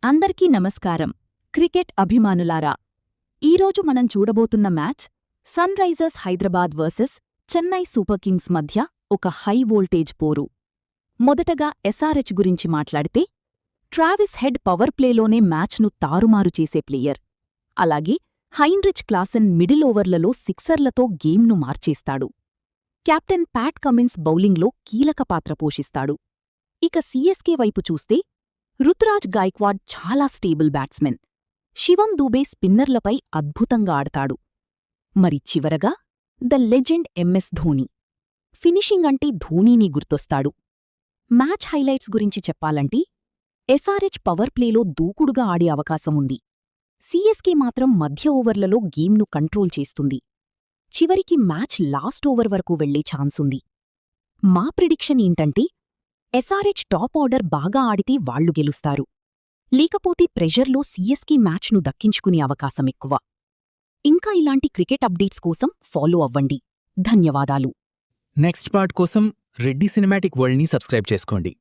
అందరికీ నమస్కారం. క్రికెట్ అభిమానులారా, ఈరోజు మనం చూడబోతున్న match Sunrisers Hyderabad versus Chennai Super Kings మధ్య ఒక హై వోల్టేజ్ పోరు. మొదటగా ఎస్ఆర్హెచ్ గురించి మాట్లాడితే, ట్రావిస్ హెడ్ పవర్ ప్లేలోనే మ్యాచ్ను తారుమారు చేసే ప్లేయర్. అలాగే హైన్రిచ్ క్లాసెన్ మిడిల్ ఓవర్లలో సిక్సర్లతో గేమ్ను మార్చేస్తాడు. కెప్టెన్ ప్యాట్ కమిన్స్ బౌలింగ్లో కీలక పాత్ర పోషిస్తాడు. ఇక సీఎస్కే వైపు చూస్తే, రుతురాజ్ గాయక్వాడ్ చాలా స్టేబుల్ బ్యాట్స్మెన్. శివం దూబే స్పిన్నర్లపై అద్భుతంగా ఆడతాడు. మరి చివరగా the legend MS Dhoni. Finishing అంటే ధోనీని గుర్తొస్తాడు. మ్యాచ్ హైలైట్స్ గురించి చెప్పాలంటే, ఎస్ఆర్హెచ్ పవర్ ప్లేలో దూకుడుగా ఆడే అవకాశముంది. సీఎస్కే మాత్రం మధ్య ఓవర్లలో గేమ్ను కంట్రోల్ చేస్తుంది. చివరికి మ్యాచ్ లాస్ట్ ఓవర్ వరకు వెళ్లే ఛాన్సుంది. మా ప్రిడిక్షన్ ఏంటంటే, ఎస్ఆర్హెచ్ టాప్ ఆర్డర్ బాగా ఆడితే వాళ్లు గెలుస్తారు. లేకపోతే ప్రెషర్లో సీఎస్కే మ్యాచ్ను దక్కించుకునే అవకాశమెక్కువ. ఇంకా ఇలాంటి క్రికెట్ అప్డేట్స్ కోసం ఫాలో అవ్వండి. ధన్యవాదాలు. నెక్స్ట్ పార్ట్ కోసం రెడ్డి సినిమాటిక్ వరల్డ్ని సబ్స్క్రైబ్ చేసుకోండి.